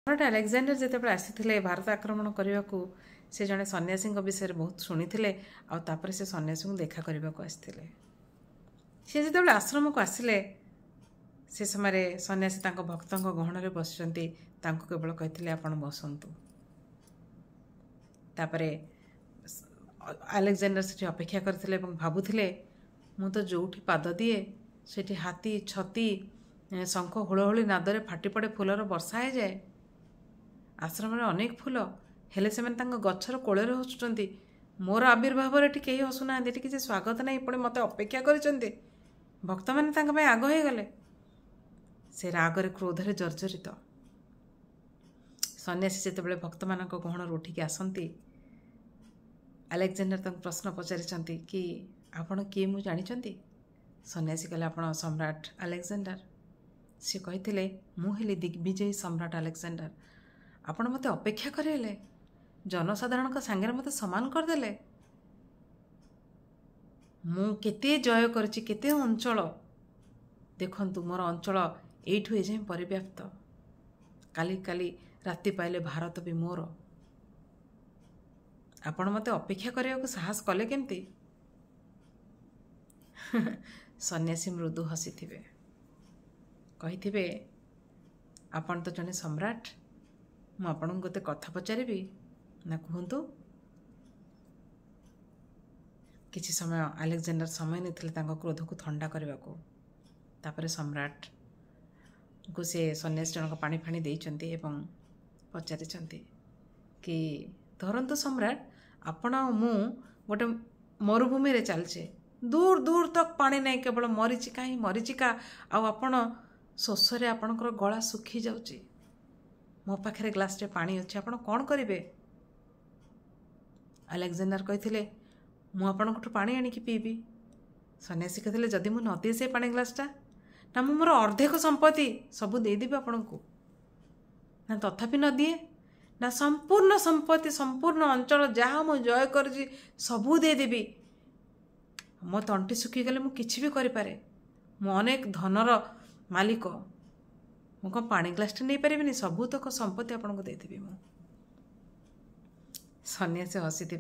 सम्राट आलेक्जेंडर जितेबाला आसी भारत आक्रमण करने को से जड़े सन्यासी विषय बहुत शुणी आपर से सन्यासी को देखा करने को आसते सी जो आश्रम को आसिले से समय सन्यासी भक्त गहन में बस केवल कहते आपण बसतु तापर आलेक्जेंडर से अपेक्षा करते भावुले मु तो जो पाद दिए से हाथी छती शंख हुलहुली नादरे फाटी पड़े फूलर वर्षा हो जाए आश्रम में अनेक फूल हेले से गचर कोल हसुँच मोर आविर्भाव कहीं हसुना किसी स्वागत नहीं पुणी मत अपेक्षा कर भक्त मैंने आग हो गले से रागरे क्रोधरे जर्जरित सन्यासी जिते भक्त मान गहन उठिकी आसती आलेक्जेंडर तक प्रश्न पचारि कि आपण किए मु जानी सन्यासी कहले आपण सम्राट आलेक्जेंडर सी कहते मुझे दिग्विजयी सम्राट आलेक्जेंडर आपण मत अपेक्षा करेले जनसाधारण का सांगे मत सम्मान करदेले मु केते जय करछि केते अंचल देखंतु मोर अंचल एठु ए जाय परिव्याप्त काली काली राति पाइले भारत भी मोर आपण मत अपेक्षा करने को साहस कले केमती सन्यासी मृदु हसी थे कही आपण तो जने सम्राट मुझे गोटे कथा पचारि ना कहतु किसी समय आलेक्जेंडर समय नहीं क्रोध को ठंडा करने को तापर सम्राट को से सन्यासी जनक पानी फाणी देइचंती एवं पचारि कि धरंतु सम्राट आपण मु गोटे मरुभूमि रे चलचे दूर दूर तक पानी नहीं केवल मरीचिका ही मरीचिका आपण शोषरे आपणकर गला सुखी जाउची मो पाखे ग्लास रे पानी अच्छे आपण कौन करेंगे आलेक्जेंडर कहते मु आपणठू पानी आनिकी पीबी सन्यासी कहते जदि मु नदी से पानी ग्लासटा ना मु मोर अर्धेक संपत्ति सबू देदेवी आपण को ना तथापि न दिए ना संपूर्ण संपत्ति संपूर्ण अंचल जहाँ मु जय कर सबू देदेवी मो तंटी सुखीगले मु किछि भी करें मु अनेक धनर मालिक मु कौन पानी ग्लासटे नहीं पारि सबू तक संपत्ति आपन को देदेवी मु सन्यासी हसी थे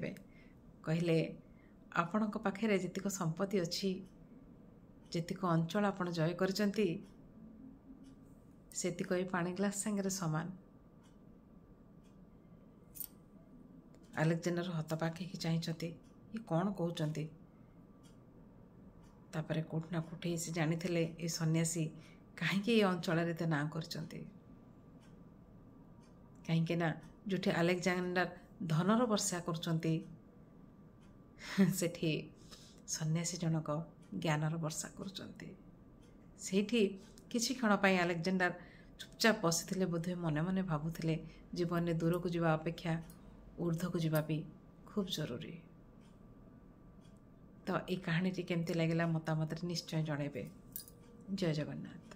कहले आपण पाखे जीतिक संपत्ति अच्छी जीतिक अंचल आपण जय करचंती सेतिक पानी ग्लास संगे समान आलेक्जेंडर हतपाखी चाहिए ये कौन कहते तापर कोट ना कोठे से जानी ये सन्यासी कहीं अंचल ना कर कहीं ना जो आलेक्जेंडर धनर वर्षा कर सन्यासी जनक ज्ञानर वर्षा कर किसी क्षण आलेक्जेंडर चुपचाप बसी बोधे मने मने भावुले जीवन में दूर को जावा अपेक्षा ऊर्ध्व को जावा भी खूब जरूरी तो ये कहानी केमती लगे मतामत निश्चय जनइबे। जय जगन्नाथ।